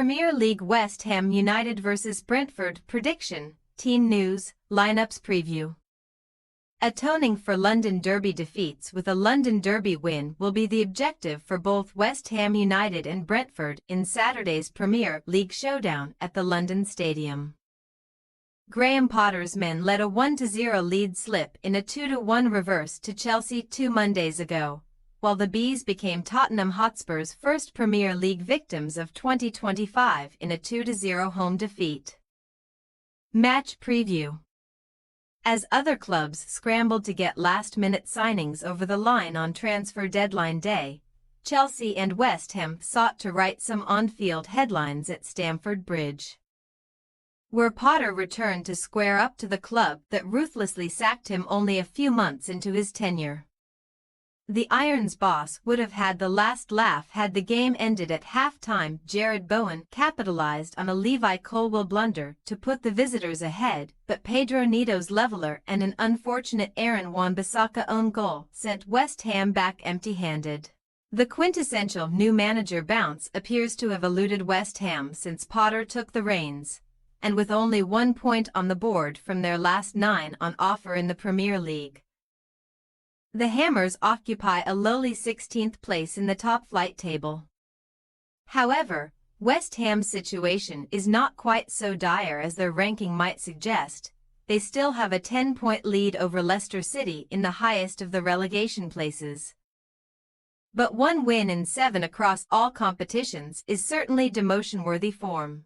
Premier League West Ham United vs Brentford prediction, team news, lineups preview. Atoning for London Derby defeats with a London Derby win will be the objective for both West Ham United and Brentford in Saturday's Premier League showdown at the London Stadium. Graham Potter's men let a 1-0 lead slip in a 2-1 reverse to Chelsea 2 Mondays ago, while the Bees became Tottenham Hotspur's first Premier League victims of 2025 in a 2-0 home defeat. Match preview. As other clubs scrambled to get last-minute signings over the line on transfer deadline day, Chelsea and West Ham sought to write some on-field headlines at Stamford Bridge, where Potter returned to square up to the club that ruthlessly sacked him only a few months into his tenure. The Irons boss would have had the last laugh had the game ended at half-time. Jared Bowen capitalized on a Levi Colwill blunder to put the visitors ahead, but Pedro Neto's leveler and an unfortunate Aaron Wan-Bissaka own goal sent West Ham back empty-handed. The quintessential new manager bounce appears to have eluded West Ham since Potter took the reins, and with only 1 point on the board from their last 9 on offer in the Premier League, the Hammers occupy a lowly 16th place in the top-flight table. However, West Ham's situation is not quite so dire as their ranking might suggest. They still have a 10-point lead over Leicester City in the highest of the relegation places. But 1 win in 7 across all competitions is certainly demotion-worthy form.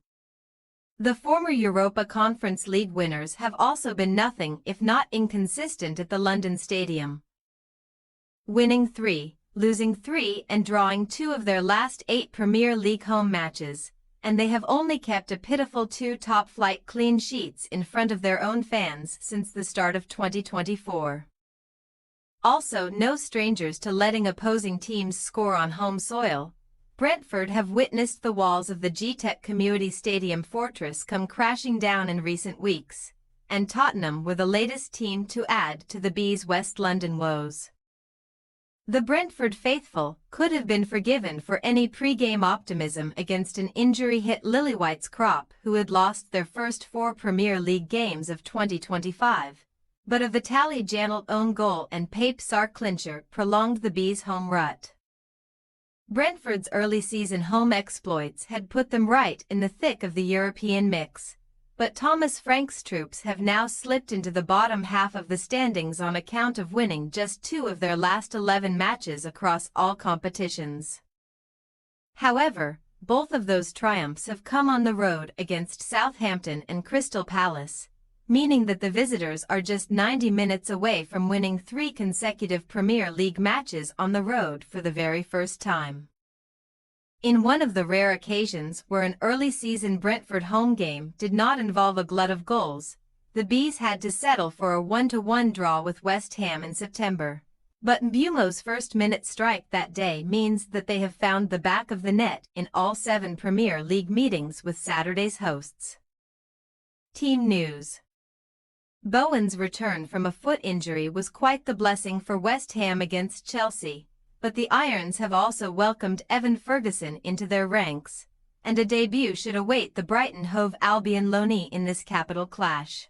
The former Europa Conference League winners have also been nothing if not inconsistent at the London Stadium, winning 3, losing 3 and drawing 2 of their last 8 Premier League home matches, and they have only kept a pitiful 2 top-flight clean sheets in front of their own fans since the start of 2024. Also no strangers to letting opposing teams score on home soil, Brentford have witnessed the walls of the GTEC Community Stadium fortress come crashing down in recent weeks, and Tottenham were the latest team to add to the Bees' West London woes. The Brentford faithful could have been forgiven for any pre-game optimism against an injury-hit Lillywhites crop who had lost their first 4 Premier League games of 2025, but a Vitaly Janelt own goal and Pape Sarr clincher prolonged the Bees' home rut. Brentford's early season home exploits had put them right in the thick of the European mix, but Thomas Frank's troops have now slipped into the bottom half of the standings on account of winning just 2 of their last 11 matches across all competitions. However, both of those triumphs have come on the road against Southampton and Crystal Palace, meaning that the visitors are just 90 minutes away from winning 3 consecutive Premier League matches on the road for the very first time. In one of the rare occasions where an early-season Brentford home game did not involve a glut of goals, the Bees had to settle for a 1-1 draw with West Ham in September. But Mbeumo's first-minute strike that day means that they have found the back of the net in all 7 Premier League meetings with Saturday's hosts. Team news. Bowen's return from a foot injury was quite the blessing for West Ham against Chelsea, but the Irons have also welcomed Evan Ferguson into their ranks, and a debut should await the Brighton Hove Albion loanee in this capital clash.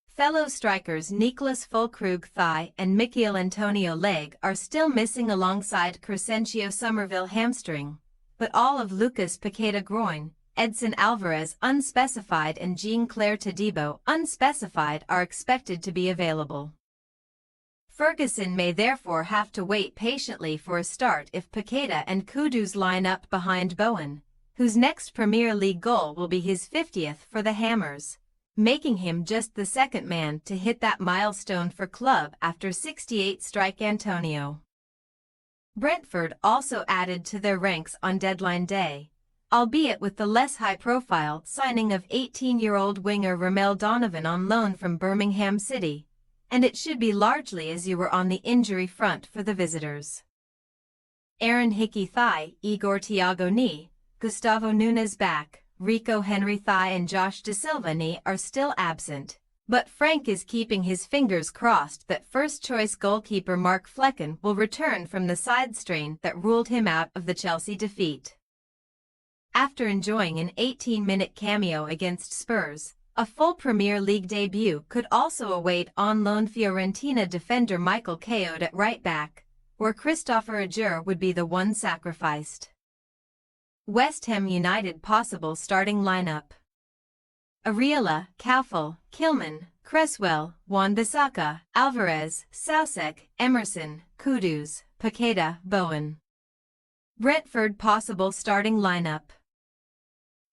Fellow strikers Nicolas Füllkrug-thigh and Michail Antonio leg are still missing alongside Crescencio Somerville hamstring, but all of Lucas Paqueta groin, Edson Alvarez unspecified and Jean-Claire Todibo unspecified are expected to be available. Ferguson may therefore have to wait patiently for a start if Paqueta and Kudus line up behind Bowen, whose next Premier League goal will be his 50th for the Hammers, making him just the second man to hit that milestone for club after 68 strike Antonio. Brentford also added to their ranks on deadline day, albeit with the less high-profile signing of 18-year-old winger Ramel Donovan on loan from Birmingham City, and it should be largely as you were on the injury front for the visitors. Aaron Hickey thigh, Igor Thiago knee, Gustavo Nunes back, Rico Henry thigh and Josh Da Silva knee are still absent, but Frank is keeping his fingers crossed that first-choice goalkeeper Mark Flecken will return from the side strain that ruled him out of the Chelsea defeat. After enjoying an 18-minute cameo against Spurs, a full Premier League debut could also await on-loan Fiorentina defender Michael Keown at right-back, where Christopher Aguerd would be the one sacrificed. West Ham United possible starting lineup: Areola, Caufel, Kilman, Cresswell, Wan-Bissaka, Alvarez, Soucek, Emerson, Kudus, Paqueta, Bowen. Brentford possible starting lineup: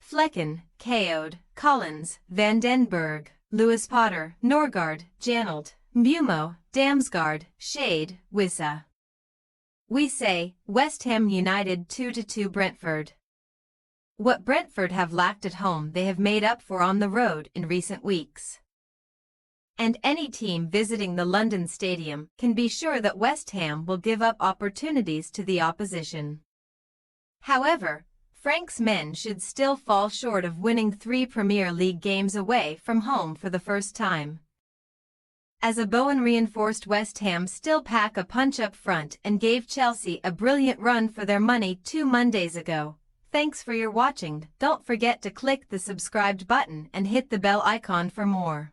Flecken, Keown, Collins, Van den Berg, Lewis Potter, Norgard, Janelt, Mbumo, Damsgaard, Shade, Wissa. We say, West Ham United 2-2 Brentford. What Brentford have lacked at home they have made up for on the road in recent weeks. And any team visiting the London Stadium can be sure that West Ham will give up opportunities to the opposition. However, Frank's men should still fall short of winning 3 Premier League games away from home for the first time, as a Bowen-reinforced West Ham still pack a punch up front and gave Chelsea a brilliant run for their money 2 Mondays ago. Thanks for your watching. Don't forget to click the subscribed button and hit the bell icon for more.